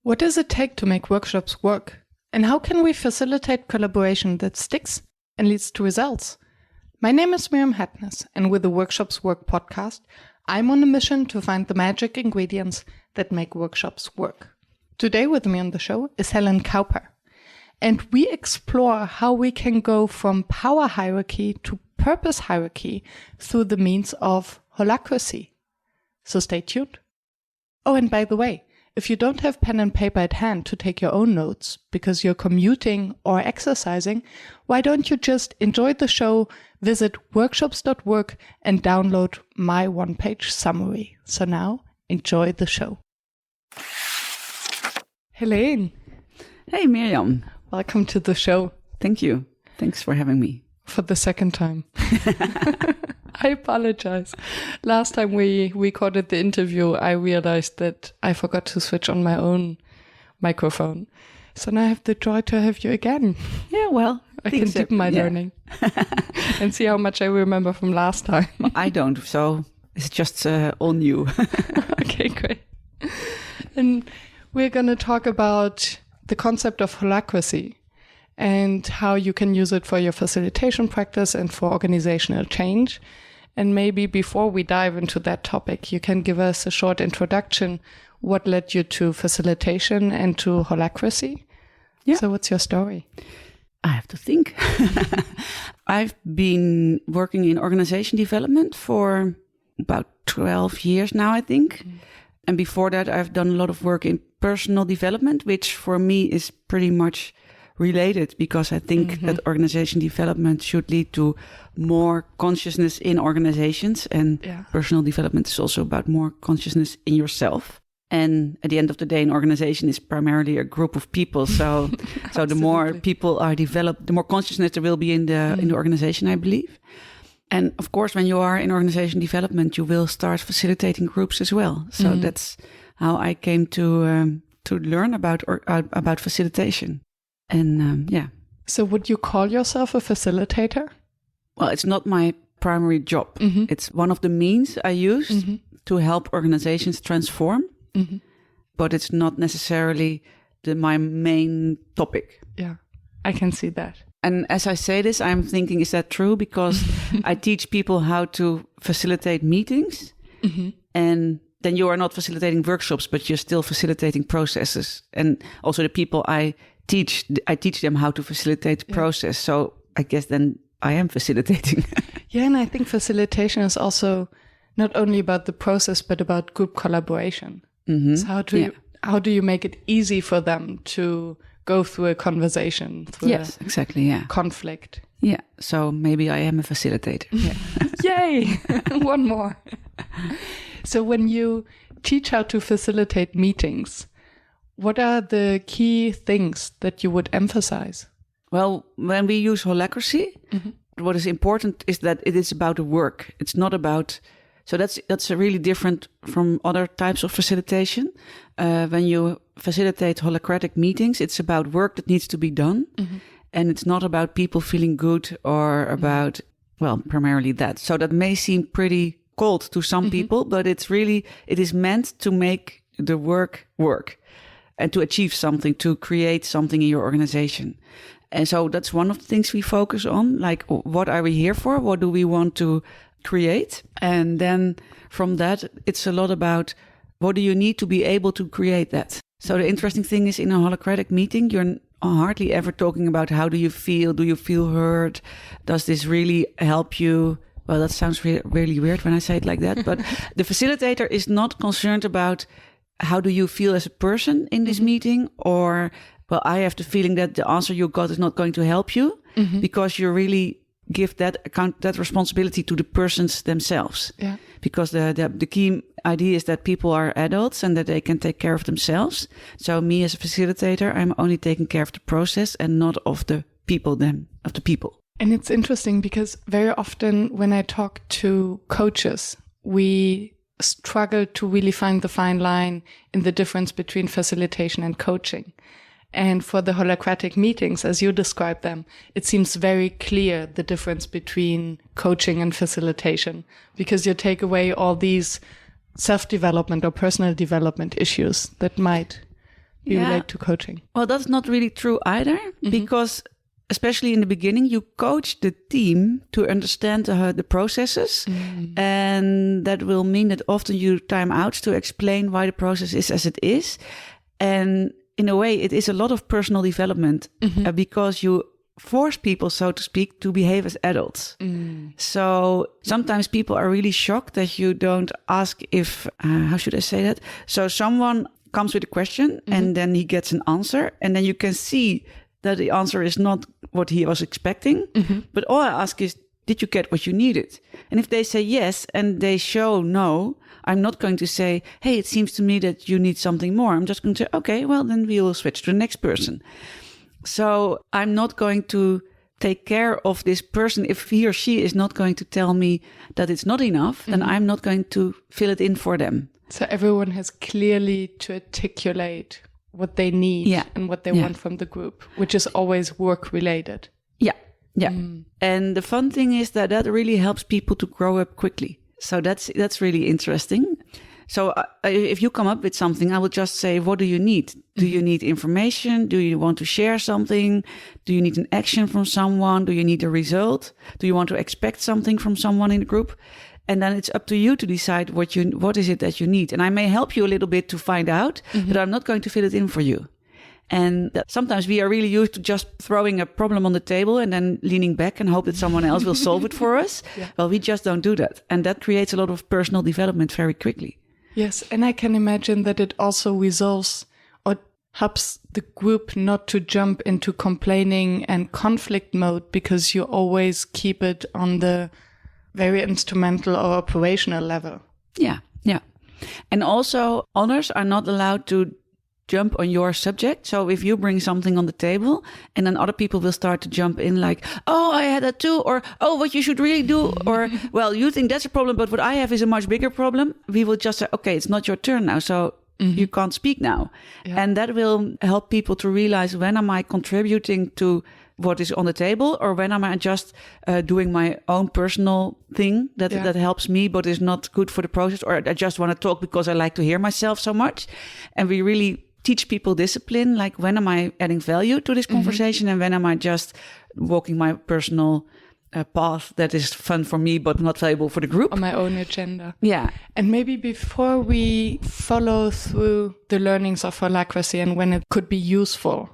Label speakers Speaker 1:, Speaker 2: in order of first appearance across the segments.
Speaker 1: What does it take to make workshops work? And how can we facilitate collaboration that sticks and leads to results? My name is Miriam Hatness, and with the Workshops Work podcast, I'm on a mission to find the magic ingredients that make workshops work. Today with me on the show is Heleen Kuiper, and we explore how we can go from power hierarchy to purpose hierarchy through the means of holacracy. So stay tuned. Oh, and by the way, if you don't have pen and paper at hand to take your own notes because you're commuting or exercising, why don't you just enjoy the show, visit workshops.work and download my one-page summary. So now, enjoy the show. Heleen.
Speaker 2: Hey, Miriam.
Speaker 1: Welcome to the show.
Speaker 2: Thank you. Thanks for having me.
Speaker 1: For the second time. I apologize. Last time we recorded the interview, I realized that I forgot to switch on my own microphone. So now I have the joy to have you again.
Speaker 2: Yeah, well,
Speaker 1: I can deepen my learning and see how much I remember from last time.
Speaker 2: Well, I don't, so it's just all new.
Speaker 1: Okay, great. And we're going to talk about the concept of holacracy and how you can use it for your facilitation practice and for organizational change. And maybe before we dive into that topic, you can give us a short introduction. What led you to facilitation and to holacracy?
Speaker 2: Yeah.
Speaker 1: So what's your story?
Speaker 2: I have to think. I've been working in organization development for about 12 years now, I think. Mm. And before that, I've done a lot of work in personal development, which for me is pretty much related, because I think that organization development should lead to more consciousness in organizations, and personal development is also about more consciousness in yourself. And at the end of the day, an organization is primarily a group of people. So, so the more people are developed, the more consciousness there will be in the organization, I believe. And of course, when you are in organization development, you will start facilitating groups as well. So that's how I came to learn about facilitation. And
Speaker 1: So would you call yourself a facilitator?
Speaker 2: Well, it's not my primary job. Mm-hmm. It's one of the means I use to help organizations transform. Mm-hmm. But it's not necessarily my main topic.
Speaker 1: Yeah, I can see that.
Speaker 2: And as I say this, I'm thinking, is that true? Because I teach people how to facilitate meetings. Mm-hmm. And then you are not facilitating workshops, but you're still facilitating processes. And also the people I teach them how to facilitate the process. So I guess then I am facilitating.
Speaker 1: Yeah, and I think facilitation is also not only about the process, but about group collaboration. Mm-hmm. So how do you make it easy for them to go through a conversation, through conflict?
Speaker 2: Yeah, so maybe I am a facilitator. Yeah.
Speaker 1: Yay! One more. So when you teach how to facilitate meetings, what are the key things that you would emphasize?
Speaker 2: Well, when we use holacracy, what is important is that it is about the work. It's not about... So that's really different from other types of facilitation. When you facilitate holacratic meetings, it's about work that needs to be done. Mm-hmm. And it's not about people feeling good or about, well, primarily that. So that may seem pretty cold to some people, but it is meant to make the work and to achieve something, to create something in your organization. And so that's one of the things we focus on. Like, what are we here for? What do we want to create? And then from that, it's a lot about what do you need to be able to create that. So the interesting thing is, in a holacratic meeting, you're hardly ever talking about how do you feel? Do you feel heard? Does this really help you? Well, that sounds really weird when I say it like that. But the facilitator is not concerned about how do you feel as a person in this meeting, or, well, I have the feeling that the answer you got is not going to help you, because you really give that responsibility to the persons themselves. Yeah. Because the key idea is that people are adults and that they can take care of themselves. So me as a facilitator, I'm only taking care of the process and not of the people.
Speaker 1: And it's interesting because very often when I talk to coaches, we struggle to really find the fine line in the difference between facilitation and coaching. And for the holacratic meetings, as you describe them, it seems very clear the difference between coaching and facilitation, because you take away all these self-development or personal development issues that might be related to coaching.
Speaker 2: Well, that's not really true either, because especially in the beginning, you coach the team to understand the processes. And that will mean that often you time out to explain why the process is as it is. And in a way, it is a lot of personal development because you force people, so to speak, to behave as adults. So sometimes people are really shocked that you don't ask if, how should I say that? So someone comes with a question and then he gets an answer, and then you can see that the answer is not what he was expecting. But all I ask is, did you get what you needed? And if they say yes and they show no, I'm not going to say, hey, it seems to me that you need something more. I'm just going to say, okay, well, then we will switch to the next person. So I'm not going to take care of this person. If he or she is not going to tell me that it's not enough, then I'm not going to fill it in for them.
Speaker 1: So everyone has clearly to articulate what they need and what they want from the group, which is always work related.
Speaker 2: Yeah. And the fun thing is that really helps people to grow up quickly. So that's really interesting. So if you come up with something, I will just say, what do you need? Do you need information? Do you want to share something? Do you need an action from someone? Do you need a result? Do you want to expect something from someone in the group? And then it's up to you to decide what is it that you need. And I may help you a little bit to find out, but I'm not going to fill it in for you. And sometimes we are really used to just throwing a problem on the table and then leaning back and hope that someone else will solve it for us. Well, we just don't do that. And that creates a lot of personal development very quickly.
Speaker 1: Yes, and I can imagine that it also resolves or helps the group not to jump into complaining and conflict mode, because you always keep it on the very instrumental or operational level.
Speaker 2: Yeah. And also, others are not allowed to jump on your subject. So if you bring something on the table and then other people will start to jump in like, oh, I had that too, or, oh, what you should really do, or, well, you think that's a problem, but what I have is a much bigger problem. We will just say, okay, it's not your turn now, so you can't speak now. And that will help people to realize, when am I contributing to what is on the table, or when am I just doing my own personal thing that helps me but is not good for the process, or I just want to talk because I like to hear myself so much. And we really teach people discipline, like when am I adding value to this conversation and when am I just walking my personal path that is fun for me but not valuable for the group.
Speaker 1: On my own agenda.
Speaker 2: Yeah.
Speaker 1: And maybe before we follow through the learnings of holacracy and when it could be useful,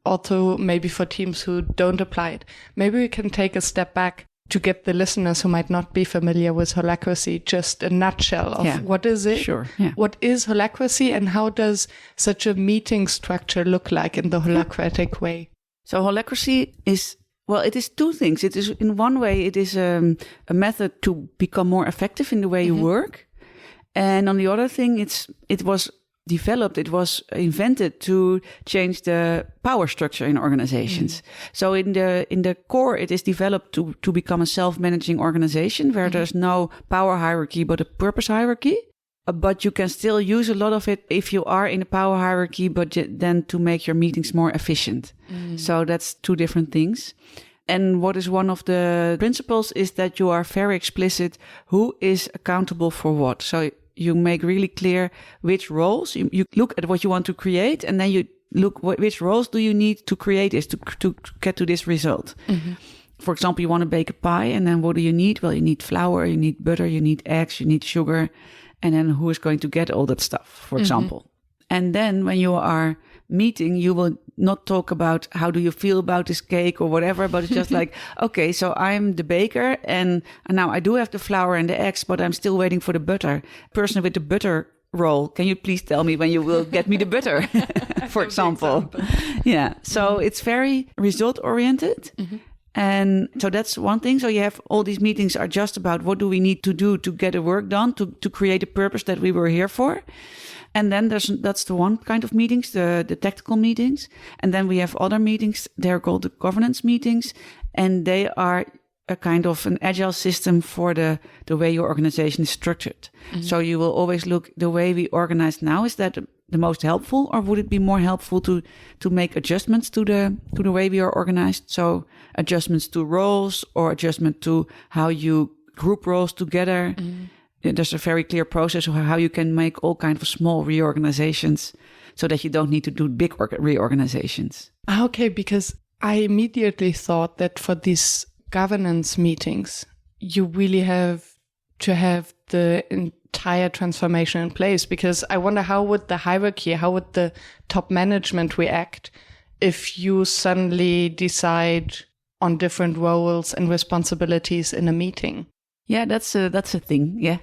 Speaker 1: also maybe for teams who don't apply it, maybe we can take a step back to get the listeners who might not be familiar with holacracy just a nutshell of what is it?
Speaker 2: Sure. Yeah.
Speaker 1: What is holacracy and how does such a meeting structure look like in the holacratic way?
Speaker 2: So holacracy is, well, it is two things. It is, in one way, it is a method to become more effective in the way you work. And on the other thing, it was developed, it was invented to change the power structure in organizations. So in the core, it is developed to become a self-managing organization where there's no power hierarchy, but a purpose hierarchy. But you can still use a lot of it if you are in a power hierarchy, but then to make your meetings more efficient. So that's two different things. And what is one of the principles is that you are very explicit who is accountable for what. So you make really clear which roles. You look at what you want to create, and then you look which roles do you need to create this, to get to this result. For example, you want to bake a pie, and then what do you need? Well, you need flour, you need butter, you need eggs, you need sugar, and then who is going to get all that stuff, for example. And then when you are meeting, you will not talk about how do you feel about this cake or whatever, but it's just like, okay, so I'm the baker and now I do have the flour and the eggs, but I'm still waiting for the butter. Person with the butter roll, can you please tell me when you will get me the butter, for example? Yeah, so it's very result oriented. And so that's one thing. So you have all these meetings are just about what do we need to do to get the work done, to create a purpose that we were here for. And then that's the one kind of meetings, the tactical meetings. And then we have other meetings. They're called the governance meetings. And they are a kind of an agile system for the way your organization is structured. So you will always look, the way we organize now, is that the most helpful, or would it be more helpful to make adjustments to the way we are organized? So adjustments to roles or adjustment to how you group roles together. there's a very clear process of how you can make all kinds of small reorganizations so that you don't need to do big reorganizations.
Speaker 1: Okay, because I immediately thought that for these governance meetings, you really have to have the entire transformation in place, because I wonder how would the hierarchy, how would the top management react if you suddenly decide on different roles and responsibilities in a meeting?
Speaker 2: Yeah, that's a thing. Yeah.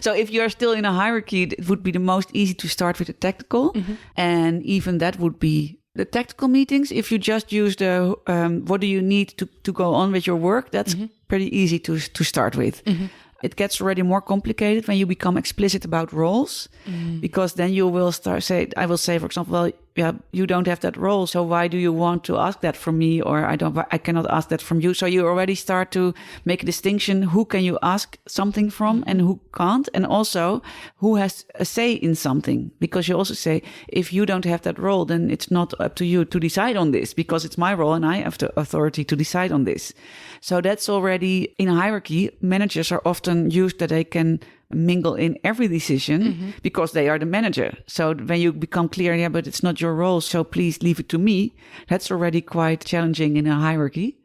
Speaker 2: So if you're still in a hierarchy, it would be the most easy to start with the tactical. And even that would be the tactical meetings. If you just use the, what do you need to go on with your work? That's pretty easy to start with. It gets already more complicated when you become explicit about roles, because then you will I will say, for example, well, yeah, you don't have that role, so why do you want to ask that from me? Or I cannot ask that from you. So you already start to make a distinction. Who can you ask something from and who can't? And also who has a say in something? Because you also say, if you don't have that role, then it's not up to you to decide on this, because it's my role and I have the authority to decide on this. So that's already in a hierarchy. Managers are often used that they can mingle in every decision because they are the manager. So when you become clear, yeah, but it's not your role, so please leave it to me, that's already quite challenging in a hierarchy.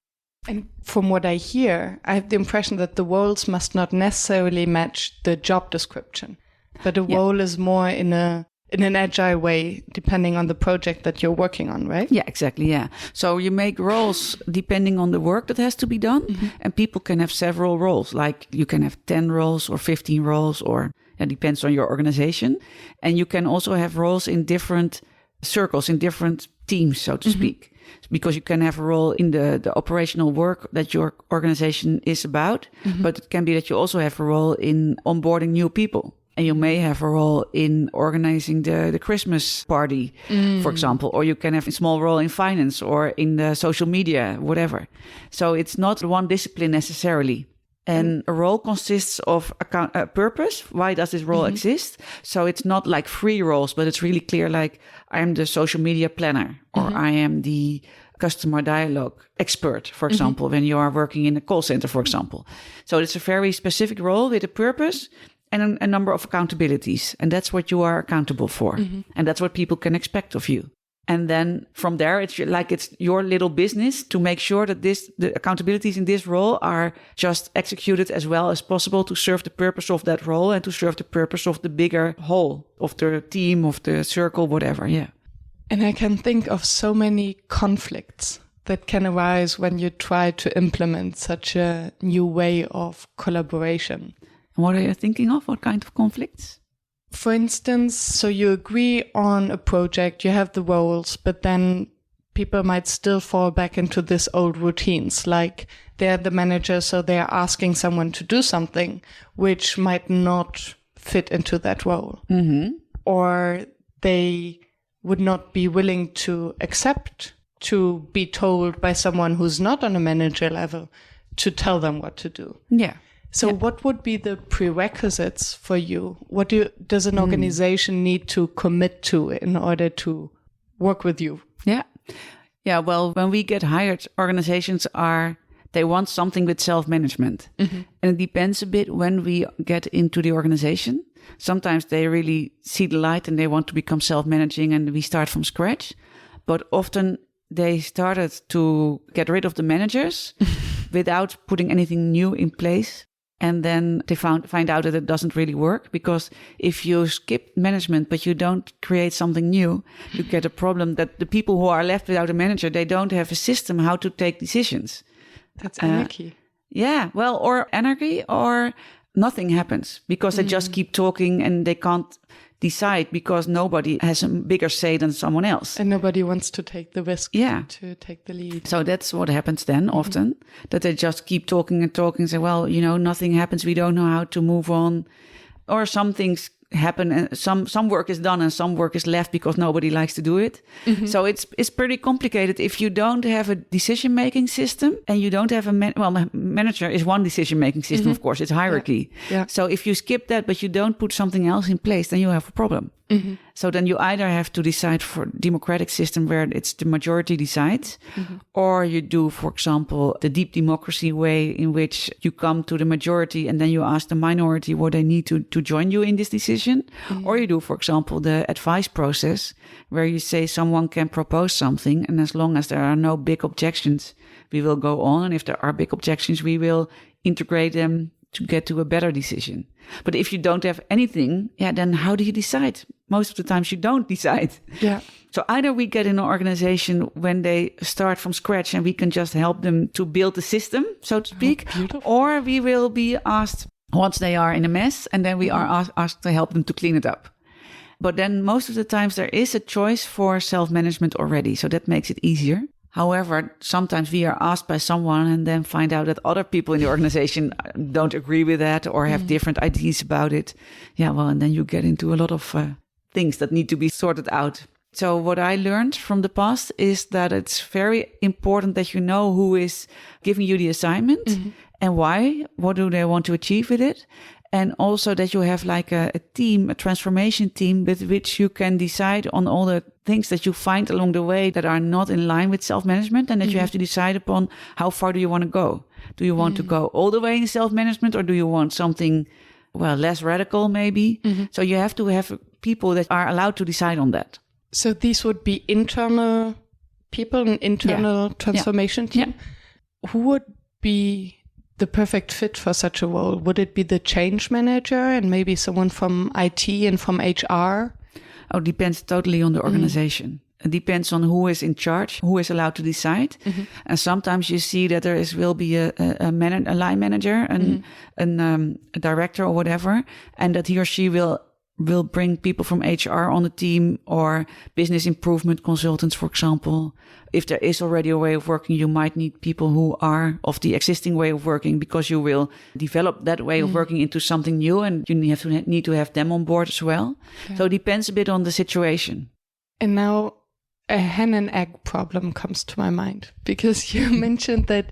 Speaker 1: And from what I hear, I have the impression that the roles must not necessarily match the job description, but a role is more in an agile way, depending on the project that you're working on, right?
Speaker 2: Yeah, exactly. Yeah. So you make roles depending on the work that has to be done. And people can have several roles. Like you can have 10 roles or 15 roles, or it depends on your organization. And you can also have roles in different circles, in different teams, so to speak. Because you can have a role in the operational work that your organization is about. But it can be that you also have a role in onboarding new people. And you may have a role in organizing the Christmas party, for example, or you can have a small role in finance or in the social media, whatever. So it's not one discipline necessarily. And a role consists of a purpose. Why does this role exist? So it's not like free roles, but it's really clear, like I am the social media planner, or I am the customer dialogue expert, for example, when you are working in a call center, for example. So it's a very specific role with a purpose and a number of accountabilities. And that's what you are accountable for. And that's what people can expect of you. And then from there, it's your little business to make sure that the accountabilities in this role are just executed as well as possible to serve the purpose of that role and to serve the purpose of the bigger whole, of the team, of the circle, whatever. Yeah.
Speaker 1: And I can think of so many conflicts that can arise when you try to implement such a new way of collaboration.
Speaker 2: What are you thinking of? What kind of conflicts?
Speaker 1: For instance, so you agree on a project, you have the roles, but then people might still fall back into these old routines, like they're the manager, so they're asking someone to do something which might not fit into that role. Or they would not be willing to accept to be told by someone who's not on a manager level to tell them what to do.
Speaker 2: Yeah.
Speaker 1: So what would be the prerequisites for you? What does an organization need to commit to in order to work with you?
Speaker 2: Yeah. Yeah. Well, when we get hired, organizations they want something with self-management. And it depends a bit when we get into the organization. Sometimes they really see the light and they want to become self-managing and we start from scratch. But often they started to get rid of the managers without putting anything new in place. And then they find out that it doesn't really work, because if you skip management, but you don't create something new, you get a problem that the people who are left without a manager, they don't have a system how to take decisions.
Speaker 1: That's anarchy.
Speaker 2: Yeah, well, or anarchy, or nothing happens because they just keep talking and they can't decide because nobody has a bigger say than someone else.
Speaker 1: And nobody wants to take the risk to take the lead.
Speaker 2: So that's what happens then often, that they just keep talking and talking and say, well, nothing happens. We don't know how to move on. Or some things happen, and some work is done and some work is left because nobody likes to do it. So it's pretty complicated if you don't have a decision making system and you don't have a manager is one decision making system. Of course, it's hierarchy. So if you skip that but you don't put something else in place, then you have a problem. So then you either have to decide for democratic system where it's the majority decides, or you do, for example, the deep democracy way in which you come to the majority and then you ask the minority what they need to join you in this decision. Or you do, for example, the advice process where you say someone can propose something, and as long as there are no big objections, we will go on. And if there are big objections, we will integrate them to get to a better decision. But if you don't have anything, then how do you decide? Most of the times you don't decide. So either we get in an organization when they start from scratch and we can just help them to build the system, so to speak, or we will be asked once they are in a mess, and then we are asked to help them to clean it up. But then most of the times there is a choice for self-management already, so that makes it easier. However, sometimes we are asked by someone and then find out that other people in the organization don't agree with that or have different ideas about it. And then you get into a lot of things that need to be sorted out. So what I learned from the past is that it's very important that you know who is giving you the assignment and why, what do they want to achieve with it. And also that you have like a team, a transformation team with which you can decide on all the things that you find along the way that are not in line with self-management, and that you have to decide upon how far do you want to go. Do you want to go all the way in self-management, or do you want something, less radical maybe? So you have to have people that are allowed to decide on that.
Speaker 1: So these would be internal people, an internal transformation team. Who would be the perfect fit for such a role? Would it be the change manager and maybe someone from IT and from HR?
Speaker 2: Oh, it depends totally on the organization. It depends on who is in charge, who is allowed to decide. And sometimes you see that will be a line manager, a director or whatever, and that he or she will bring people from HR on the team, or business improvement consultants, for example. If there is already a way of working, you might need people who are of the existing way of working, because you will develop that way of working into something new, and you need to have them on board as well. So it depends a bit on the situation.
Speaker 1: And now a hen and egg problem comes to my mind, because you mentioned that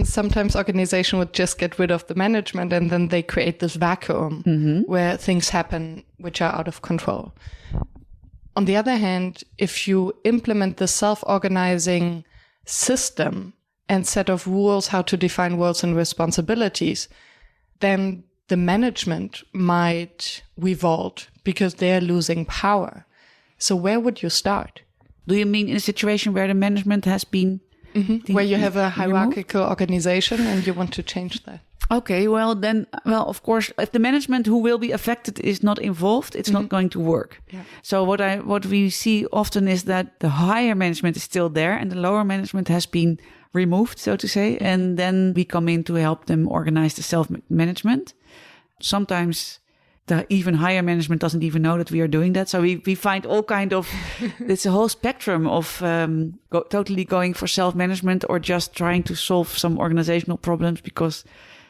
Speaker 1: sometimes organization would just get rid of the management and then they create this vacuum where things happen which are out of control. On the other hand, if you implement the self-organizing system and set of rules how to define roles and responsibilities, then the management might revolt because they're losing power. So where would you start?
Speaker 2: Do you mean in a situation where the management has been
Speaker 1: where you have a hierarchical organization and you want to change that?
Speaker 2: Okay, of course, if the management who will be affected is not involved, it's not going to work. So what we see often is that the higher management is still there and the lower management has been removed, so to say, and then we come in to help them organize the self-management. Sometimes the even higher management doesn't even know that we are doing that. So we find all kind of, it's a whole spectrum of totally going for self-management or just trying to solve some organizational problems because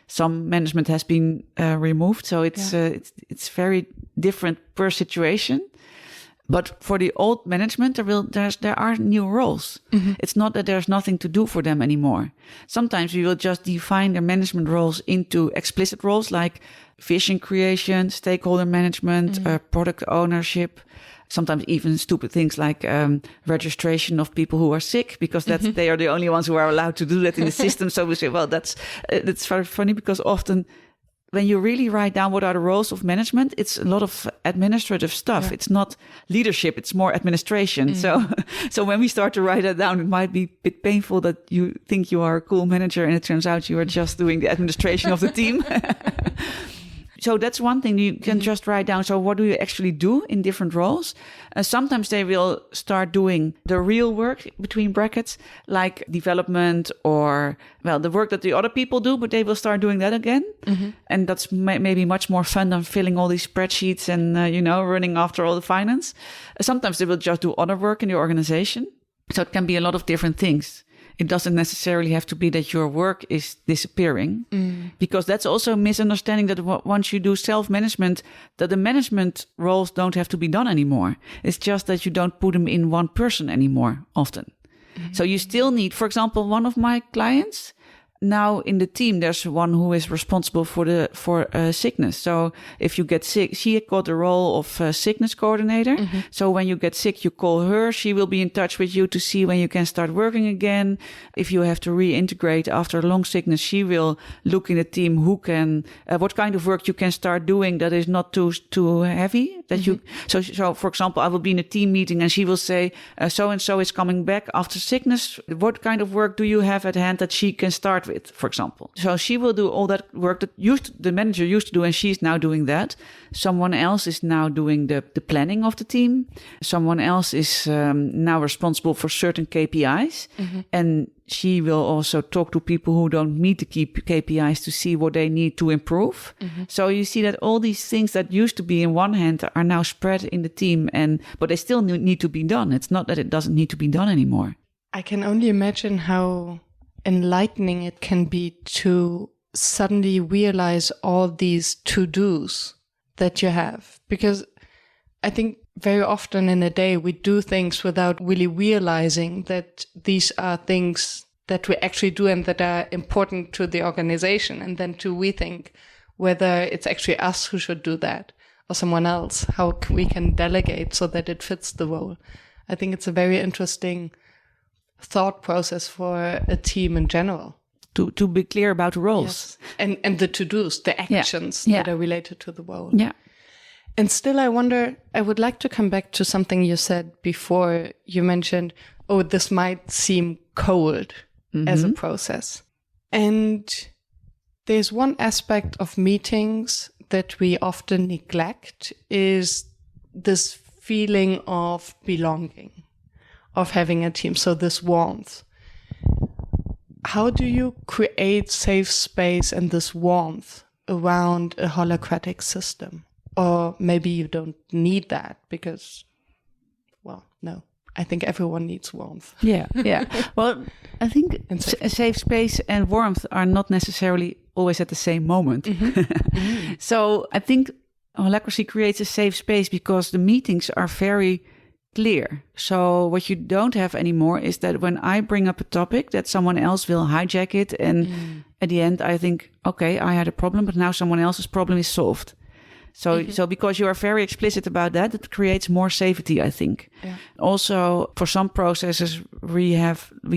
Speaker 2: some management has been removed. So it's very different per situation. But for the old management, there are new roles. It's not that there's nothing to do for them anymore. Sometimes we will just define their management roles into explicit roles like vision creation, stakeholder management, product ownership. Sometimes even stupid things like registration of people who are sick, because they are the only ones who are allowed to do that in the system. So we say, well, that's very funny, because often when you really write down what are the roles of management, it's a lot of administrative stuff. Yeah. It's not leadership, it's more administration. So when we start to write that down, it might be a bit painful that you think you are a cool manager and it turns out you are just doing the administration of the team. So that's one thing you can just write down. So what do you actually do in different roles? Sometimes they will start doing the real work, between brackets, like development or, the work that the other people do, but they will start doing that again. And that's maybe much more fun than filling all these spreadsheets and, running after all the finance. Sometimes they will just do other work in the organization. So it can be a lot of different things. It doesn't necessarily have to be that your work is disappearing, because that's also a misunderstanding that once you do self-management, that the management roles don't have to be done anymore. It's just that you don't put them in one person anymore often. So you still need, for example, one of my clients, now in the team, there's one who is responsible for sickness. So if you get sick, she got the role of sickness coordinator. So when you get sick, you call her. She will be in touch with you to see when you can start working again. If you have to reintegrate after a long sickness, she will look in the team who can, what kind of work you can start doing that is not too heavy. That you. So for example, I will be in a team meeting and she will say, so and so is coming back after sickness. What kind of work do you have at hand that she can start with, for example? So she will do all that work that the manager used to do, and she's now doing that. Someone else is now doing the planning of the team. Someone else is now responsible for certain KPIs. And she will also talk to people who don't meet the KPIs to see what they need to improve. So you see that all these things that used to be in one hand are now spread in the team, but they still need to be done. It's not that it doesn't need to be done anymore.
Speaker 1: I can only imagine how enlightening it can be to suddenly realize all these to-dos that you have. Because I think very often in a day we do things without really realizing that these are things that we actually do and that are important to the organization, and then to rethink whether it's actually us who should do that or someone else, how we can delegate so that it fits the role. I think it's a very interesting thought process for a team in general.
Speaker 2: To be clear about roles.
Speaker 1: Yes. And the to-dos, the actions that are related to the role.
Speaker 2: Yeah.
Speaker 1: And still I wonder, I would like to come back to something you said before. You mentioned, this might seem cold as a process. And there's one aspect of meetings that we often neglect, is this feeling of belonging, of having a team. So this warmth. How do you create safe space and this warmth around a holacratic system? Or maybe you don't need that because, no, I think everyone needs warmth.
Speaker 2: Yeah. Well, I think a safe space and warmth are not necessarily always at the same moment. So I think holacracy creates a safe space because the meetings are very clear. So what you don't have anymore is that when I bring up a topic, that someone else will hijack it. And at the end, I think, okay, I had a problem, but now someone else's problem is solved. So because you are very explicit about that, it creates more safety, I think. Yeah. Also, for some processes, we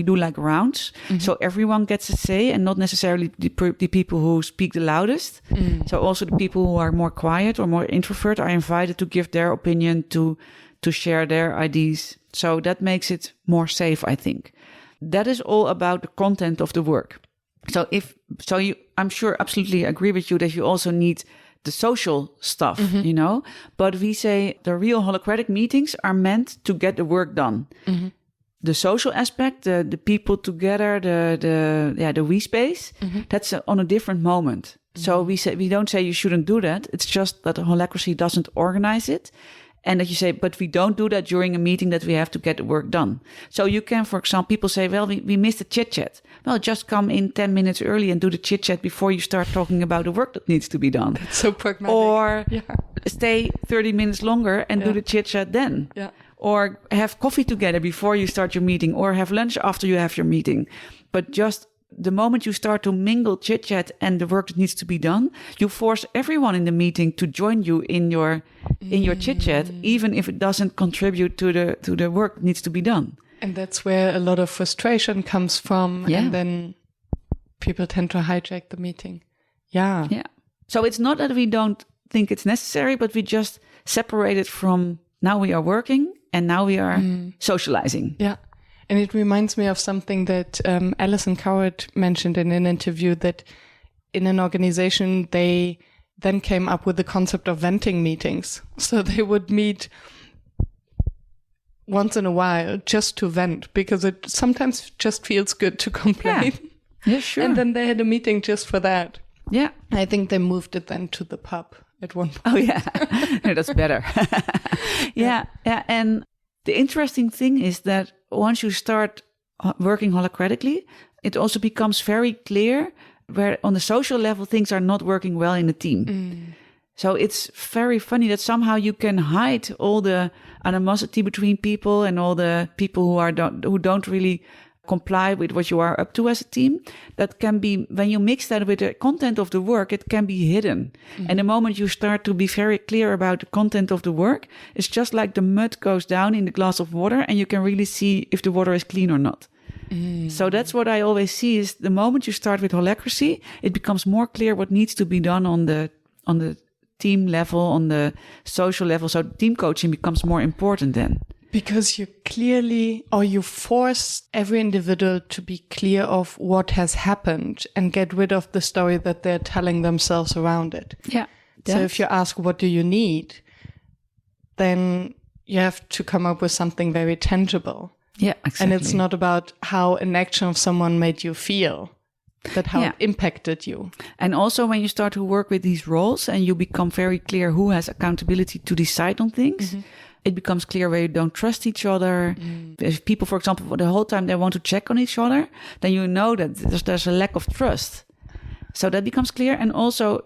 Speaker 2: do like rounds. So everyone gets a say and not necessarily the people who speak the loudest. So also the people who are more quiet or more introvert are invited to give their opinion, to share their ideas. So that makes it more safe, I think. That is all about the content of the work. I'm sure absolutely agree with you that you also need the social stuff, but we say the real holacratic meetings are meant to get the work done. The social aspect, the people together, the we space, that's on a different moment. So we don't say you shouldn't do that. It's just that holacracy doesn't organize it. And that you say, but we don't do that during a meeting, that we have to get the work done. So you can, for example, people say, well, we missed the chit chat. Well, just come in 10 minutes early and do the chit chat before you start talking about the work that needs to be done.
Speaker 1: That's so pragmatic.
Speaker 2: Or stay 30 minutes longer and do the chit chat then. Yeah. Or have coffee together before you start your meeting, or have lunch after you have your meeting. But just the moment you start to mingle chit chat and the work that needs to be done, you force everyone in the meeting to join you in your chit chat, even if it doesn't contribute to the work that needs to be done.
Speaker 1: And that's where a lot of frustration comes from. Yeah. And then people tend to hijack the meeting. Yeah.
Speaker 2: Yeah. So it's not that we don't think it's necessary, but we just separate it from now we are working and now we are socializing.
Speaker 1: Yeah. And it reminds me of something that Alison Coward mentioned in an interview, that in an organization, they then came up with the concept of venting meetings. So they would meet once in a while just to vent, because it sometimes just feels good to complain.
Speaker 2: Yeah, sure.
Speaker 1: And then they had a meeting just for that.
Speaker 2: Yeah.
Speaker 1: I think they moved it then to the pub at one point.
Speaker 2: Oh, yeah. No, that's better. Yeah. And the interesting thing is that once you start working holacratically, it also becomes very clear where on the social level things are not working well in a team. So it's very funny that somehow you can hide all the animosity between people and all the people who don't really comply with what you are up to as a team. That can be, when you mix that with the content of the work, it can be hidden. And the moment you start to be very clear about the content of the work, it's just like the mud goes down in the glass of water and you can really see if the water is clean or not. So that's what I always see is the moment you start with holacracy, it becomes more clear what needs to be done on the team level, on the social level. So team coaching becomes more important then.
Speaker 1: Because you force every individual to be clear of what has happened and get rid of the story that they're telling themselves around it.
Speaker 2: Yeah.
Speaker 1: So if you ask, what do you need? Then you have to come up with something very tangible.
Speaker 2: Yeah, exactly.
Speaker 1: And it's not about how an action of someone made you feel, but how it impacted you. And
Speaker 2: also when you start to work with these roles and you become very clear who has accountability to decide on things, it becomes clear where you don't trust each other. If people, for example, for the whole time they want to check on each other, then you know that there's a lack of trust. So that becomes clear. And also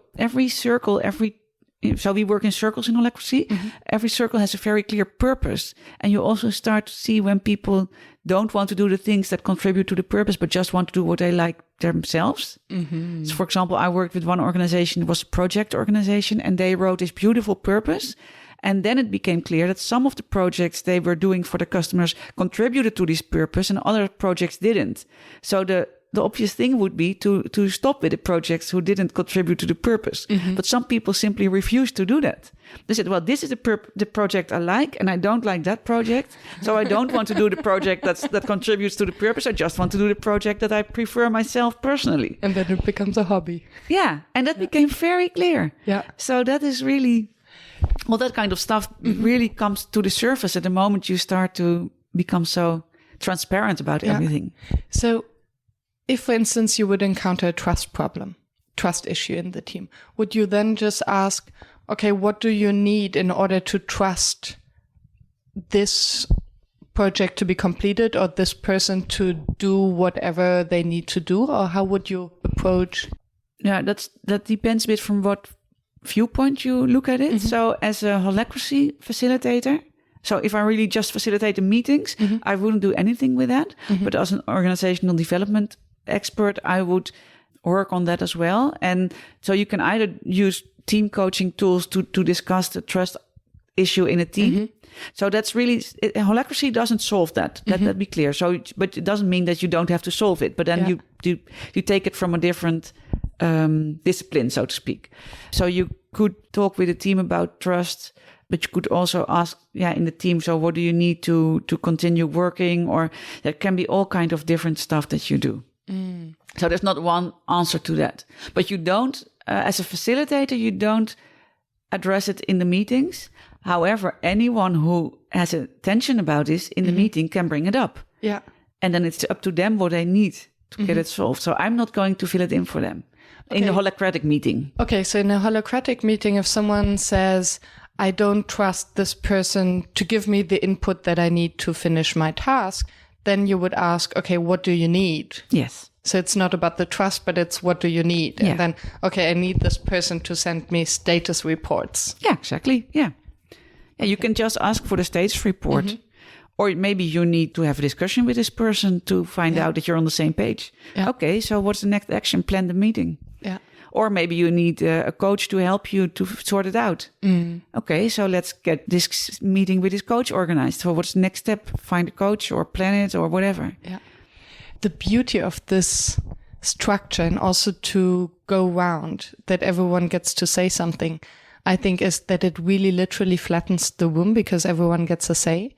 Speaker 2: so we work in circles in holacracy. Every circle has a very clear purpose. And you also start to see when people don't want to do the things that contribute to the purpose, but just want to do what they like themselves. So for example, I worked with one organization, it was a project organization, and they wrote this beautiful purpose. And then it became clear that some of the projects they were doing for the customers contributed to this purpose and other projects didn't. So the obvious thing would be to stop with the projects who didn't contribute to the purpose. But some people simply refused to do that. They said, well, this is the project I like, and I don't like that project. So I don't want to do the project that contributes to the purpose. I just want to do the project that I prefer myself personally.
Speaker 1: And then it becomes a hobby.
Speaker 2: Yeah, and that became very clear.
Speaker 1: Yeah.
Speaker 2: So that is really... Well, that kind of stuff really comes to the surface at the moment you start to become so transparent about everything.
Speaker 1: So if, for instance, you would encounter a trust issue in the team, would you then just ask, okay, what do you need in order to trust this project to be completed or this person to do whatever they need to do? Or how would you approach?
Speaker 2: Yeah, that depends a bit from what viewpoint you look at it. So as a holacracy facilitator, so if I really just facilitate the meetings, I wouldn't do anything with that. But as an organizational development expert, I would work on that as well. And so you can either use team coaching tools to discuss the trust issue in a team. So that's really, holacracy doesn't solve that. Let that be clear. So, but it doesn't mean that you don't have to solve it. But then you take it from a different discipline, so to speak. So you could talk with a team about trust, but you could also ask, in the team, so what do you need to continue working? Or there can be all kind of different stuff that you do. So there's not one answer to that. But you don't, as a facilitator, you don't address it in the meetings. However, anyone who has a tension about this in the meeting can bring it up. Yeah. And then it's up to them what they need to get it solved. So I'm not going to fill it in for them. In the holacratic meeting. Okay, so in a holacratic meeting, if someone says, I don't trust this person to give me the input that I need to finish my task, then you would ask, okay, what do you need? Yes. So it's not about the trust, but it's what do you need? And then, okay, I need this person to send me status reports. Yeah, exactly. Yeah. Yeah, you can just ask for the status report. Or maybe you need to have a discussion with this person to find out that you're on the same page. Yeah. Okay, so what's the next action? Plan the meeting. Yeah. Or maybe you need a coach to help you to sort it out. Okay, so let's get this meeting with this coach organized. So what's the next step? Find a coach or plan it or whatever. Yeah. The beauty of this structure and also to go round that everyone gets to say something, I think, is that it really literally flattens the room because everyone gets a say.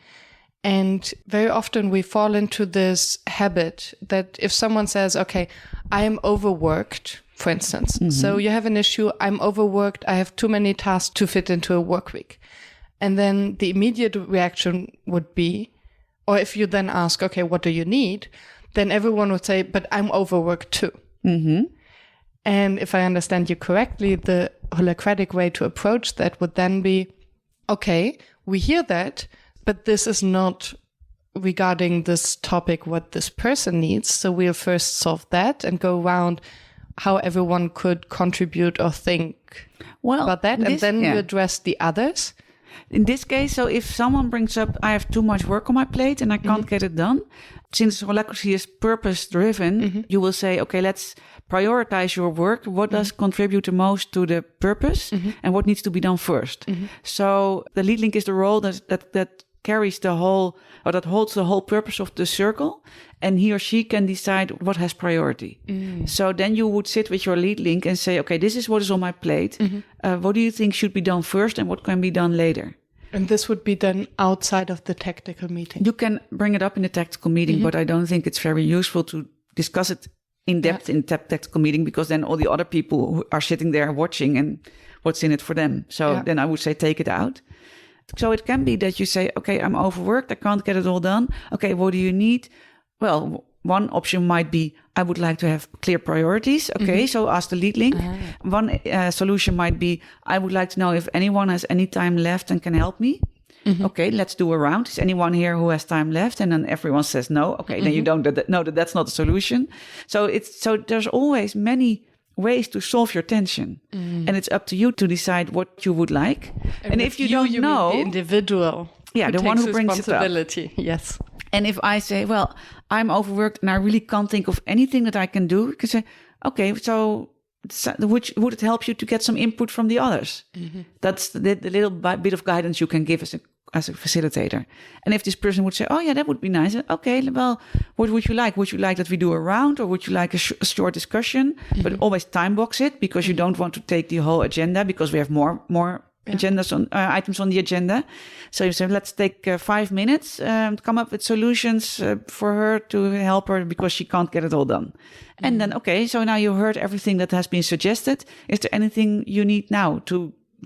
Speaker 2: And very often we fall into this habit that if someone says, okay, I am overworked, for instance. So you have an issue, I'm overworked, I have too many tasks to fit into a work week. And then the immediate reaction would be, or if you then ask, okay, what do you need? Then everyone would say, but I'm overworked too. And if I understand you correctly, the holacratic way to approach that would then be, okay, we hear that, but this is not
Speaker 1: regarding this topic, what this person needs. So we'll first solve that and go around how everyone could contribute or think about that. And then you address the others.
Speaker 2: In this case, so if someone brings up, I have too much work on my plate and I can't get it done, since holacracy is purpose-driven, you will say, okay, let's prioritize your work. What does contribute the most to the purpose and what needs to be done first? So the lead link is the role that carries the whole, or that holds the whole purpose of the circle, and he or she can decide what has priority. So then you would sit with your lead link and say, okay, this is what is on my plate. What do you think should be done first and what can be done later?
Speaker 1: And this would be done outside of the tactical meeting.
Speaker 2: You can bring it up in the tactical meeting, but I don't think it's very useful to discuss it in depth in tactical meeting, because then all the other people who are sitting there watching and what's in it for them. So then I would say take it out. So it can be that you say, okay, I'm overworked. I can't get it all done. Okay, what do you need? Well, one option might be, I would like to have clear priorities. Okay, so ask the lead link. One solution might be, I would like to know if anyone has any time left and can help me. Okay, let's do a round. Is anyone here who has time left? And then everyone says no. Okay, then you don't know that that's not a solution. So there's always many ways to solve your tension, and it's up to you to decide what you would like. And if you don't know,
Speaker 1: the individual,
Speaker 2: the one who brings
Speaker 1: responsibility.
Speaker 2: It up.
Speaker 1: Yes.
Speaker 2: And if I say, well, I'm overworked and I really can't think of anything that I can do, you can say, okay, so would it help you to get some input from the others? That's the little bit of guidance you can give as a facilitator. And if this person would say, oh yeah, that would be nice. Okay, well, what would you like? Would you like that we do a round, or would you like a short discussion? But always time box it, because you don't want to take the whole agenda, because we have more agendas on items on the agenda. So you say, let's take 5 minutes to come up with solutions for her to help her, because she can't get it all done. And then, okay, so now you heard everything that has been suggested. Is there anything you need now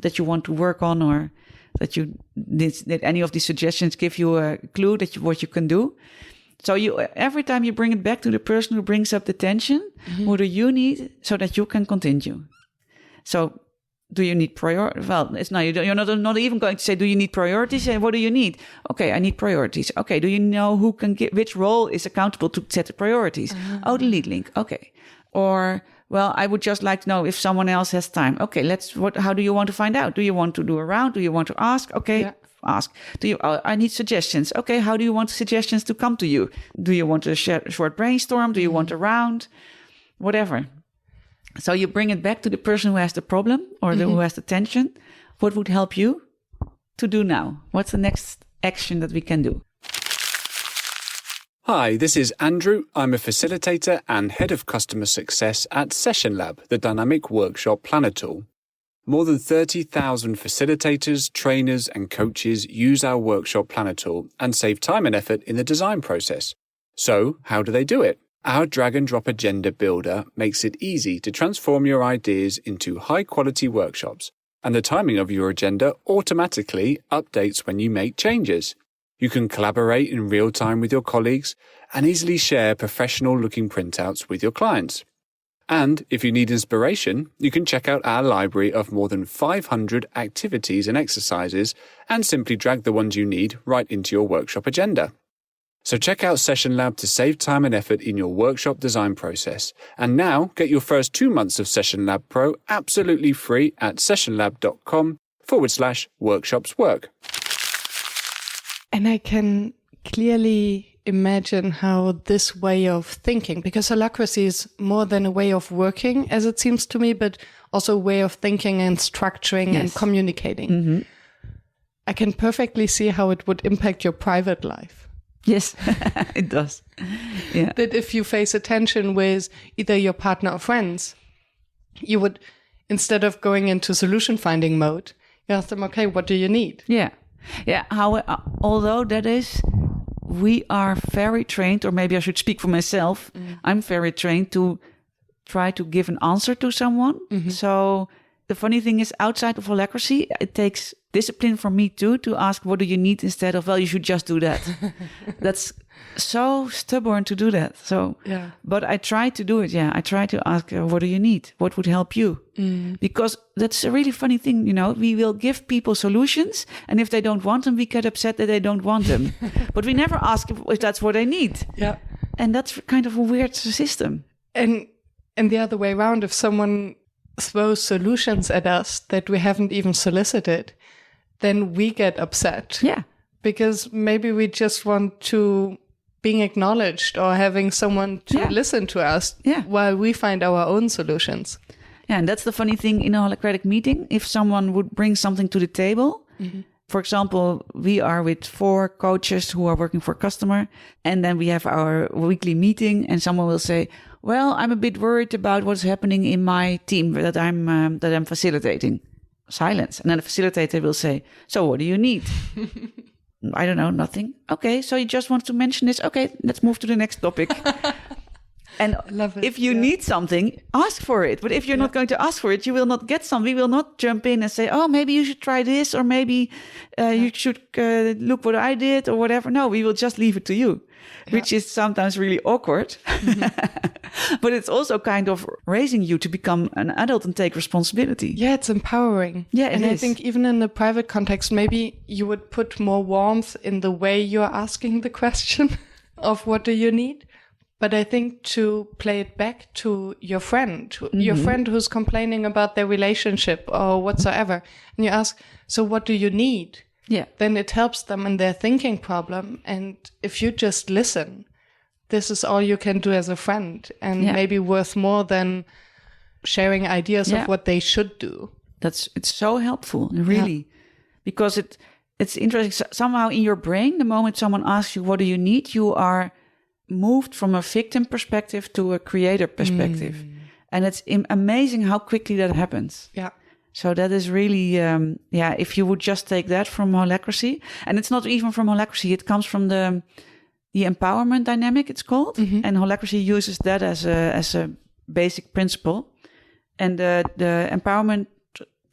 Speaker 2: that you want to work on, or that did any of these suggestions give you a clue what you can do? So every time you bring it back to the person who brings up the tension, what do you need so that you can continue? So do you need priorities? Well, it's not, you're not even going to say, do you need priorities? And what do you need? Okay, I need priorities. Okay, do you know who can which role is accountable to set the priorities? Oh, the lead link. Okay. Or, well, I would just like to know if someone else has time. Okay, how do you want to find out? Do you want to do a round? Do you want to ask? Okay, ask. I need suggestions. Okay, how do you want suggestions to come to you? Do you want a short brainstorm? Do you want a round? Whatever. So you bring it back to the person who has the problem, or who has the tension. What would help you to do now? What's the next action that we can do?
Speaker 3: Hi, this is Andrew. I'm a facilitator and head of customer success at Session Lab, the dynamic workshop planner tool. More than 30,000 facilitators, trainers, and coaches use our workshop planner tool and save time and effort in the design process. So, how do they do it? Our drag-and-drop agenda builder makes it easy to transform your ideas into high-quality workshops, and the timing of your agenda automatically updates when you make changes. You can collaborate in real time with your colleagues and easily share professional-looking printouts with your clients. And if you need inspiration, you can check out our library of more than 500 activities and exercises and simply drag the ones you need right into your workshop agenda. So check out Session Lab to save time and effort in your workshop design process. And now get your first 2 months of Session Lab Pro absolutely free at sessionlab.com/workshopswork.
Speaker 1: And I can clearly imagine how this way of thinking, because holacracy is more than a way of working, as it seems to me, but also a way of thinking and structuring and communicating. I can perfectly see how it would impact your private life.
Speaker 2: Yes, it does. Yeah.
Speaker 1: That if you face a tension with either your partner or friends, you would, instead of going into solution finding mode, you ask them, okay, what do you need?
Speaker 2: Yeah. Yeah. Although we are very trained, or maybe I should speak for myself, I'm very trained to try to give an answer to someone. So the funny thing is, outside of holacracy, it takes discipline for me too, to ask, what do you need, instead of, well, you should just do that. That's so stubborn to do that. So, but I try to do it. Yeah. I try to ask, what do you need? What would help you? Because that's a really funny thing. We will give people solutions, and if they don't want them, we get upset that they don't want them. But we never ask if that's what they need.
Speaker 1: Yeah.
Speaker 2: And that's kind of a weird system.
Speaker 1: And the other way around, if someone throws solutions at us that we haven't even solicited, then we get upset.
Speaker 2: Yeah.
Speaker 1: Because maybe we just want to being acknowledged or having someone to listen to us while we find our own solutions.
Speaker 2: Yeah, and that's the funny thing in a holacratic meeting. If someone would bring something to the table, for example, we are with 4 coaches who are working for a customer, and then we have our weekly meeting, and someone will say, well, I'm a bit worried about what's happening in my team that I'm facilitating. Silence. And then the facilitator will say, so what do you need? I don't know, nothing. Okay, so you just want to mention this. Okay, let's move to the next topic. And if you need something, ask for it. But if you're not going to ask for it, you will not get some. We will not jump in and say, oh, maybe you should try this, or maybe you should look what I did, or whatever. No, we will just leave it to you, which is sometimes really awkward. But it's also kind of raising you to become an adult and take responsibility.
Speaker 1: Yeah, it's empowering.
Speaker 2: Yeah,
Speaker 1: and I think even in the private context, maybe you would put more warmth in the way you're asking the question of what do you need. But I think to play it back to your friend, your friend who's complaining about their relationship or whatsoever, and you ask, so what do you need?
Speaker 2: Yeah.
Speaker 1: Then it helps them in their thinking problem. And if you just listen, this is all you can do as a friend, and maybe worth more than sharing ideas of what they should do.
Speaker 2: It's so helpful, really, because it's interesting. Somehow in your brain, the moment someone asks you, what do you need? You are moved from a victim perspective to a creator perspective. And it's amazing how quickly that happens.
Speaker 1: Yeah.
Speaker 2: So that is really, if you would just take that from holacracy, and it's not even from holacracy, it comes from the empowerment dynamic, it's called. And holacracy uses that as a basic principle. And the empowerment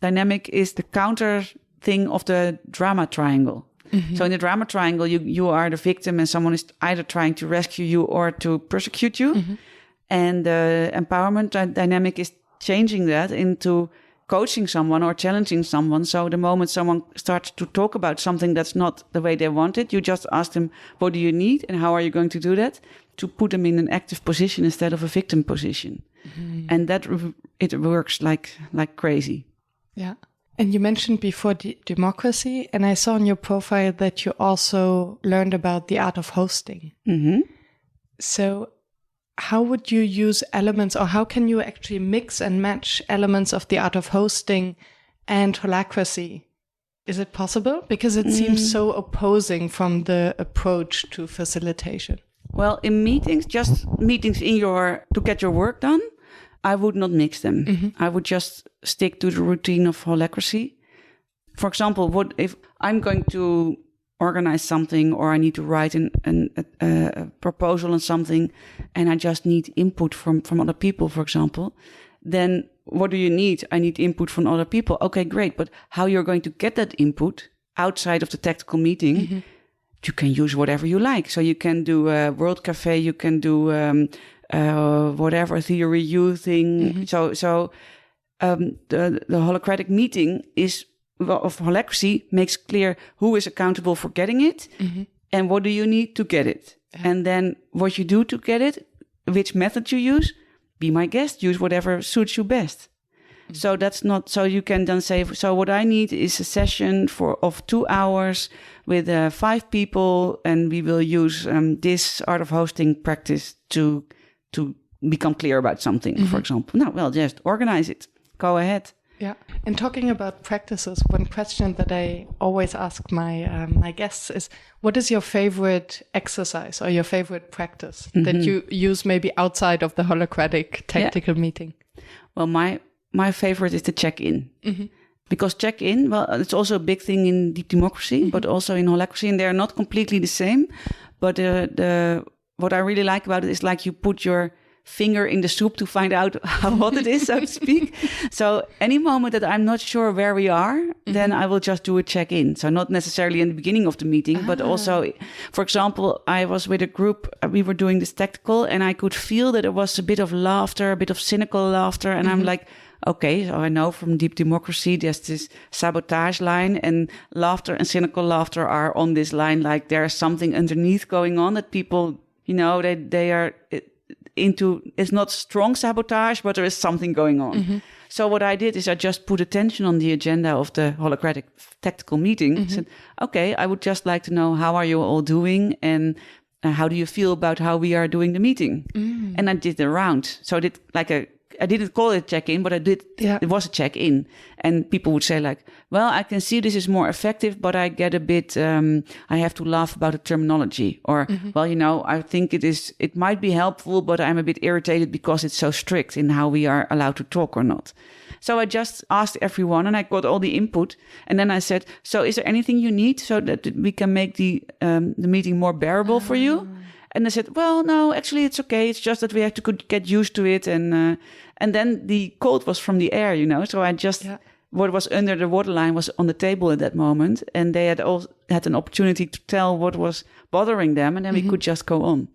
Speaker 2: dynamic is the counter thing of the drama triangle. So in the drama triangle, you are the victim, and someone is either trying to rescue you or to persecute you. And the empowerment dynamic is changing that into coaching someone or challenging someone. So the moment someone starts to talk about something that's not the way they want it, you just ask them, what do you need and how are you going to do that? To put them in an active position instead of a victim position. And that it works like crazy.
Speaker 1: Yeah. And you mentioned before democracy, and I saw on your profile that you also learned about the art of hosting. So how would you use elements, or how can you actually mix and match elements of the art of hosting and holacracy? Is it possible? Because it seems so opposing from the approach to facilitation.
Speaker 2: Well, in meetings, just meetings to get your work done, I would not mix them. I would just stick to the routine of holacracy. For example, what if I'm going to organize something, or I need to write a proposal on something, and I just need input from other people, for example, then what do you need? I need input from other people. Okay, great. But how you're going to get that input outside of the tactical meeting, you can use whatever you like. So you can do a World Cafe, you can do whatever theory you think. So the holacratic meeting of holacracy makes clear who is accountable for getting it and what do you need to get it. And then what you do to get it, which method you use, be my guest, use whatever suits you best. So that's not, so you can then say, so what I need is a session of 2 hours with 5 people, and we will use this art of hosting practice to become clear about something, for example. No, well, just organize it. Go ahead.
Speaker 1: Yeah. And talking about practices, one question that I always ask my my guests is, what is your favorite exercise or your favorite practice that you use maybe outside of the holacratic tactical meeting? Well,
Speaker 2: my favorite is the check-in. Because check-in, well, it's also a big thing in deep democracy, but also in holacracy, and they're not completely the same. But what I really like about it is like you put your finger in the soup to find out how hot it is, so to speak. So any moment that I'm not sure where we are, then I will just do a check-in. So not necessarily in the beginning of the meeting, but also, for example, I was with a group, we were doing this tactical, and I could feel that there was a bit of laughter, a bit of cynical laughter. And I'm like, okay, so I know from Deep Democracy, there's this sabotage line, and laughter and cynical laughter are on this line. Like there's something underneath going on that people, they are into. It's not strong sabotage, but there is something going on. So what I did is I just put attention on the agenda of the holacratic tactical meeting. I said, okay, I would just like to know, how are you all doing? And how do you feel about how we are doing the meeting? And I did the round. So I did I didn't call it check-in, but it was a check-in. And people would say like, well, I can see this is more effective, but I get a bit, I have to laugh about the terminology. Or, well, I think it might be helpful, but I'm a bit irritated because it's so strict in how we are allowed to talk or not. So I just asked everyone and I got all the input. And then I said, so is there anything you need so that we can make the meeting more bearable for you? And they said, well, no, actually, it's okay. It's just that we have to get used to it. And then the code was from the air, So I just, what was under the waterline was on the table at that moment. And they had all had an opportunity to tell what was bothering them. And then we could just go on.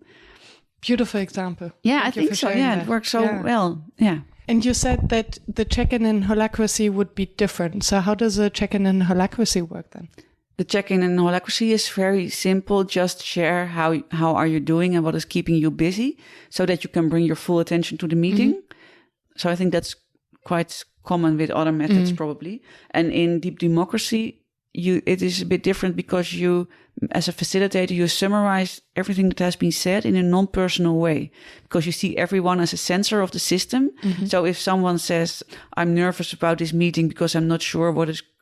Speaker 1: Beautiful example.
Speaker 2: Yeah, I think so. Yeah, it worked so well. Yeah.
Speaker 1: And you said that the check-in in holacracy would be different. So how does a check-in in holacracy work then?
Speaker 2: The check-in in holacracy is very simple. Just share how are you doing and what is keeping you busy so that you can bring your full attention to the meeting. So I think that's quite common with other methods probably. And in Deep Democracy, it is a bit different because you, as a facilitator, you summarize everything that has been said in a non-personal way because you see everyone as a sensor of the system. So if someone says, I'm nervous about this meeting because I'm not sure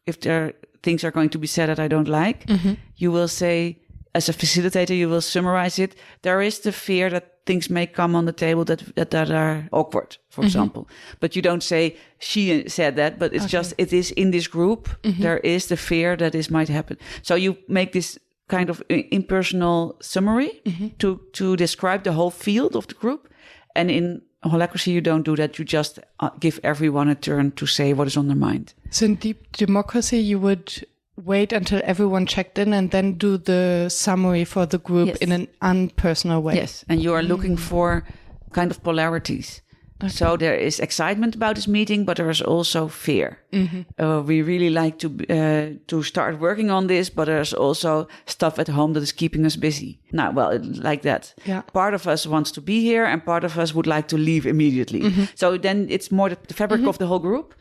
Speaker 2: if there things are going to be said that I don't like, you will say, as a facilitator, you will summarize it. There is the fear that things may come on the table that are awkward, for example. But you don't say, she said that, but it's just, it is in this group. There is the fear that this might happen. So you make this kind of impersonal summary to describe the whole field of the group. And in holacracy, you don't do that. You just give everyone a turn to say what is on their mind.
Speaker 1: So in Deep Democracy, you would wait until everyone checked in and then do the summary for the group in an unpersonal way.
Speaker 2: Yes, and you are looking for kind of polarities. Okay. So there is excitement about this meeting, but there is also fear. We really like to start working on this, but there's also stuff at home that is keeping us busy. Now, well, like that. Yeah. Part of us wants to be here, and part of us would like to leave immediately. So then it's more the fabric of the whole group.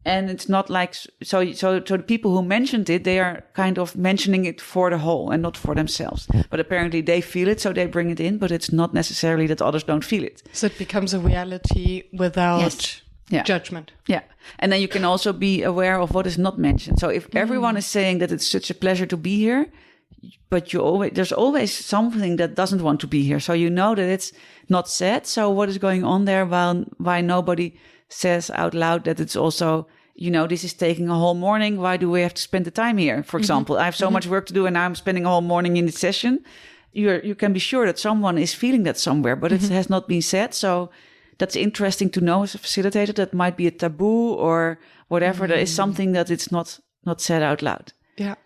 Speaker 2: And it's not like, so the people who mentioned it, they are kind of mentioning it for the whole and not for themselves. But apparently they feel it, so they bring it in, but it's not necessarily that others don't feel it.
Speaker 1: So it becomes a reality without judgment.
Speaker 2: Yeah. And then you can also be aware of what is not mentioned. So if everyone is saying that it's such a pleasure to be here, but there's always something that doesn't want to be here. So you know that it's not said. So what is going on there why nobody says out loud that it's also, this is taking a whole morning. Why do we have to spend the time here? For example, I have so much work to do and now I'm spending a whole morning in this session. You can be sure that someone is feeling that somewhere, but it has not been said. So that's interesting to know as a facilitator. That might be a taboo or whatever. There is something that it's not said out loud. Yeah.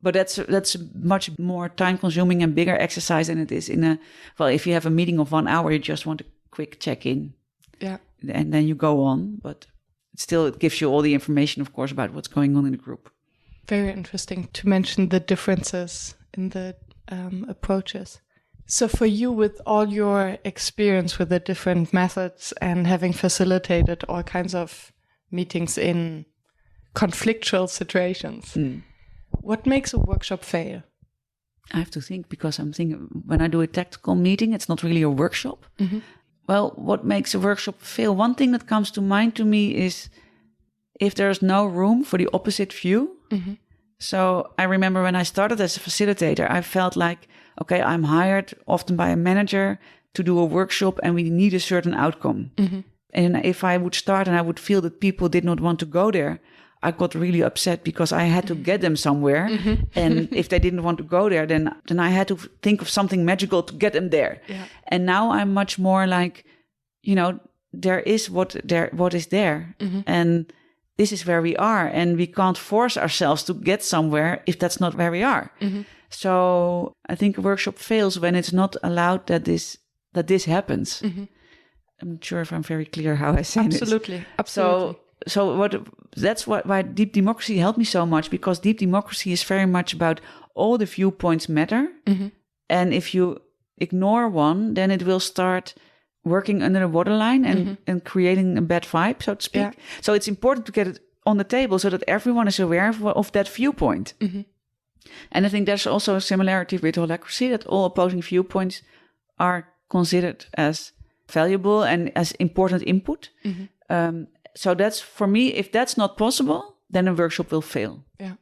Speaker 2: But that's much more time consuming and bigger exercise than it is if you have a meeting of 1 hour, you just want a quick check-in. Yeah. And then you go on, but it gives you all the information, of course, about what's going on in the group.
Speaker 1: Very interesting to mention the differences in the approaches. So for you, with all your experience with the different methods and having facilitated all kinds of meetings in conflictual situations, what makes a workshop fail?
Speaker 2: I have to think, because I'm thinking when I do a tactical meeting, it's not really a workshop. Well, what makes a workshop fail? One thing that comes to mind to me is if there's no room for the opposite view. So I remember when I started as a facilitator, I felt like, okay, I'm hired often by a manager to do a workshop and we need a certain outcome. And if I would start and I would feel that people did not want to go there, I got really upset because I had to get them somewhere. And if they didn't want to go there, then I had to think of something magical to get them there. Yeah. And now I'm much more like, there is what is there. And this is where we are. And we can't force ourselves to get somewhere if that's not where we are. So I think a workshop fails when it's not allowed that this happens. I'm not sure if I'm very clear how I say this.
Speaker 1: Absolutely.
Speaker 2: So that's why deep democracy helped me so much, because deep democracy is very much about all the viewpoints matter. And if you ignore one, then it will start working under the waterline and creating a bad vibe, so to speak. Yeah. So it's important to get it on the table so that everyone is aware of that viewpoint. And I think there's also a similarity with holacracy, that all opposing viewpoints are considered as valuable and as important input. So that's, for me, if that's not possible, then a workshop will fail.
Speaker 1: Yeah,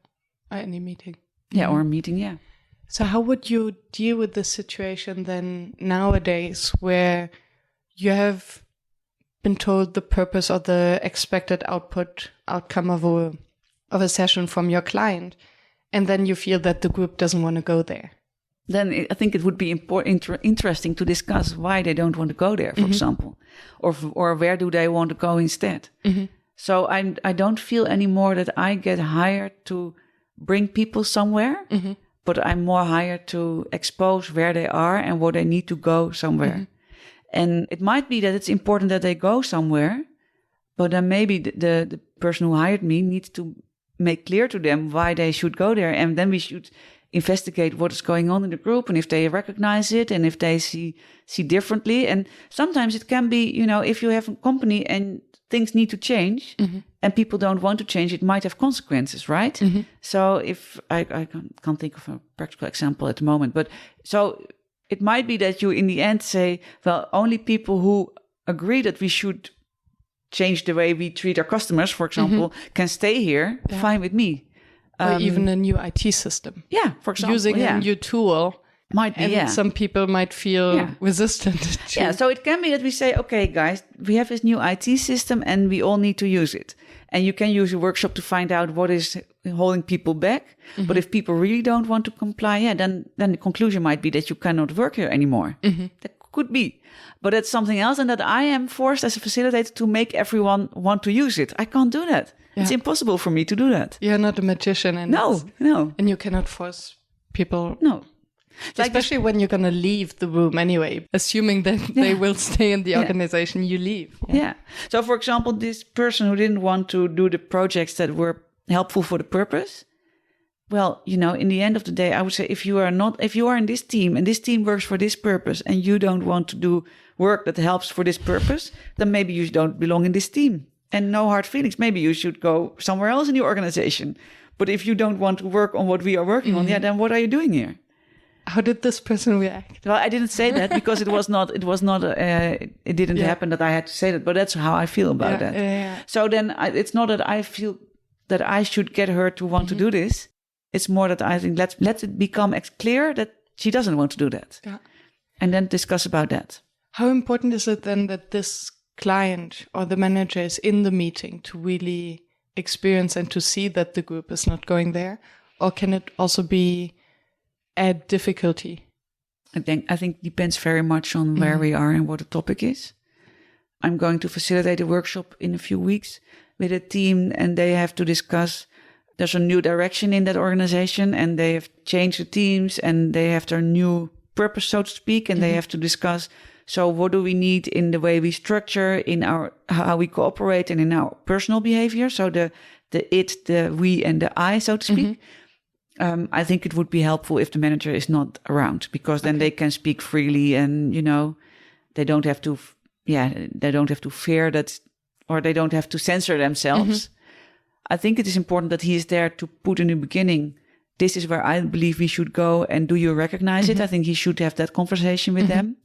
Speaker 1: any meeting.
Speaker 2: Yeah, or a meeting, yeah.
Speaker 1: So how would you deal with this situation then nowadays, where you have been told the purpose or the expected outcome of a session from your client, and then you feel that the group doesn't want to go there?
Speaker 2: Then I think it would be interesting to discuss why they don't want to go there, for example, or where do they want to go instead. So I don't feel anymore that I get hired to bring people somewhere, but I'm more hired to expose where they are and where they need to go somewhere. And it might be that it's important that they go somewhere, but then maybe the person who hired me needs to make clear to them why they should go there. And then we should investigate what is going on in the group, and if they recognize it, and if they see differently. And sometimes it can be, if you have a company and things need to change and people don't want to change, it might have consequences, right? So if I can't think of a practical example at the moment, but so it might be that you in the end say, well, only people who agree that we should change the way we treat our customers, for example, can stay here. Yeah. Fine with me.
Speaker 1: Or even a new IT system.
Speaker 2: Yeah, for example.
Speaker 1: Using a new tool.
Speaker 2: Might be,
Speaker 1: and some people might feel resistant to.
Speaker 2: Yeah, so it can be that we say, okay, guys, we have this new IT system and we all need to use it. And you can use a workshop to find out what is holding people back. But if people really don't want to comply, then the conclusion might be that you cannot work here anymore. That could be. But that's something else, and that I am forced as a facilitator to make everyone want to use it. I can't do that. Yeah. It's impossible for me to do that.
Speaker 1: You're not a magician. And
Speaker 2: no.
Speaker 1: And you cannot force people.
Speaker 2: No.
Speaker 1: Especially when you're going to leave the room anyway, assuming that they will stay in the organization, you leave.
Speaker 2: Yeah. So, for example, this person who didn't want to do the projects that were helpful for the purpose, well, in the end of the day, I would say if you are in this team and this team works for this purpose and you don't want to do work that helps for this purpose, then maybe you don't belong in this team. And no hard feelings. Maybe you should go somewhere else in your organization. But if you don't want to work on what we are working on, then what are you doing here?
Speaker 1: How did this person react?
Speaker 2: Well, I didn't say that because it didn't happen that I had to say that, but that's how I feel about that.
Speaker 1: Yeah.
Speaker 2: So then it's not that I feel that I should get her to want to do this. It's more that I think let it become clear that she doesn't want to do that. Yeah. And then discuss about that.
Speaker 1: How important is it then that this client or the manager is in the meeting to really experience and to see that the group is not going there? Or can it also be add difficulty?
Speaker 2: I think depends very much on where we are and what the topic is. I'm going to facilitate a workshop in a few weeks with a team, and they have to discuss. There's a new direction in that organization, and they have changed the teams, and they have their new purpose, so to speak, and they have to discuss. So what do we need in the way we structure, in how we cooperate, and in our personal behavior? So the it, the we, and the I, so to speak. I think it would be helpful if the manager is not around, because then they can speak freely, and they don't have to fear that, or they don't have to censor themselves. I think it is important that he is there to put in the beginning, this is where I believe we should go, and do you recognize it? I think he should have that conversation with them.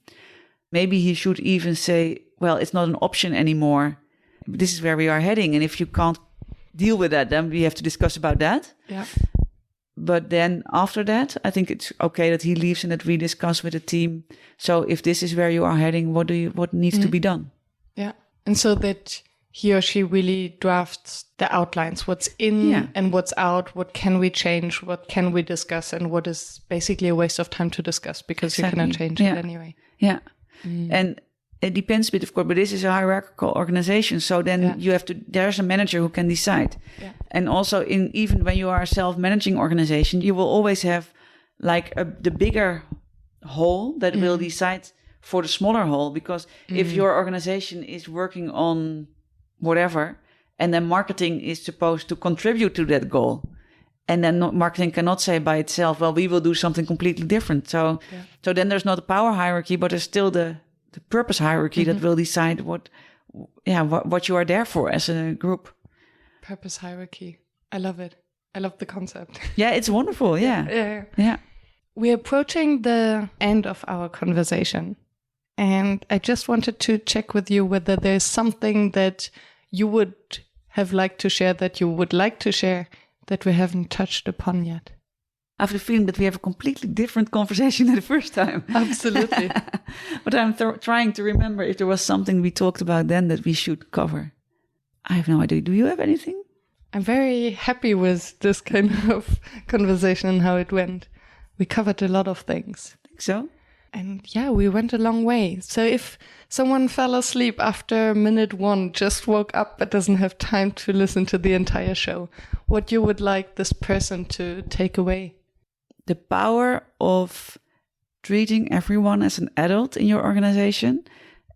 Speaker 2: Maybe he should even say, well, it's not an option anymore. This is where we are heading. And if you can't deal with that, then we have to discuss about that.
Speaker 1: Yeah.
Speaker 2: But then after that, I think it's okay that he leaves and that we discuss with the team. So if this is where you are heading, what needs to be done? Yeah.
Speaker 1: And so that he or she really drafts the outlines, what's in and what's out, what can we change, what can we discuss, and what is basically a waste of time to discuss because you cannot change it anyway.
Speaker 2: Yeah. And It depends a bit, of course, but this is a hierarchical organization. So then there's a manager who can decide. Yeah. And also even when you are a self-managing organization, you will always have like the bigger whole that will decide for the smaller whole. Because if your organization is working on whatever, and then marketing is supposed to contribute to that goal, and then marketing cannot say by itself, well, we will do something completely different. So then there's not a power hierarchy, but there's still the purpose hierarchy that will decide what you are there for as a group.
Speaker 1: Purpose hierarchy. I love it. I love the concept.
Speaker 2: Yeah, it's wonderful. Yeah.
Speaker 1: We're approaching the end of our conversation. And I just wanted to check with you whether there's something that you would have liked to share, that you would like to share, that we haven't touched upon yet.
Speaker 2: I have the feeling that we have a completely different conversation than the first time.
Speaker 1: Absolutely.
Speaker 2: But I'm trying to remember if there was something we talked about then that we should cover. I have no idea. Do you have anything?
Speaker 1: I'm very happy with this kind of conversation and how it went. We covered a lot of things.
Speaker 2: I think so.
Speaker 1: And we went a long way. So if someone fell asleep after minute 1, just woke up but doesn't have time to listen to the entire show, what you would like this person to take away?
Speaker 2: The power of treating everyone as an adult in your organization.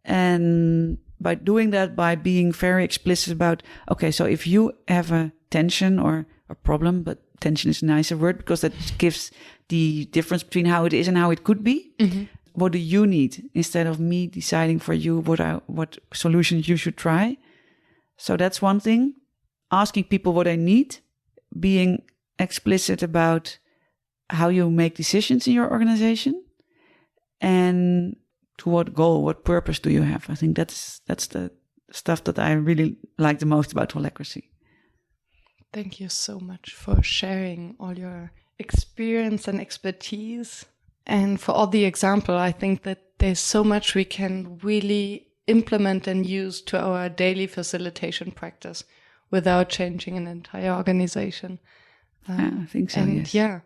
Speaker 2: And by doing that, by being very explicit about, okay, so if you have a tension or a problem, but tension is a nicer word because that gives the difference between how it is and how it could be. Mm-hmm. What do you need? Instead of me deciding for you what solutions you should try. So that's one thing. Asking people what they need, being explicit about how you make decisions in your organization, and to what goal, what purpose do you have? I think that's the stuff that I really like the most about holacracy.
Speaker 1: Thank you so much for sharing all your experience and expertise, and for all the example. I think that there's so much we can really implement and use to our daily facilitation practice without changing an entire organization.
Speaker 2: I think so,
Speaker 1: and
Speaker 2: yes.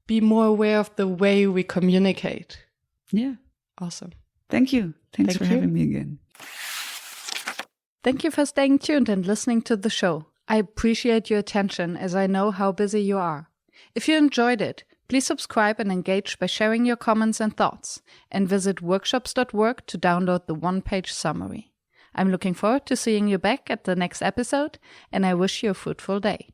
Speaker 1: Be more aware of the way we communicate.
Speaker 2: Yeah.
Speaker 1: Awesome.
Speaker 2: Thank you. Thanks for having me again.
Speaker 1: Thank you for staying tuned and listening to the show. I appreciate your attention, as I know how busy you are. If you enjoyed it, please subscribe and engage by sharing your comments and thoughts, and visit workshops.work to download the one-page summary. I'm looking forward to seeing you back at the next episode, and I wish you a fruitful day.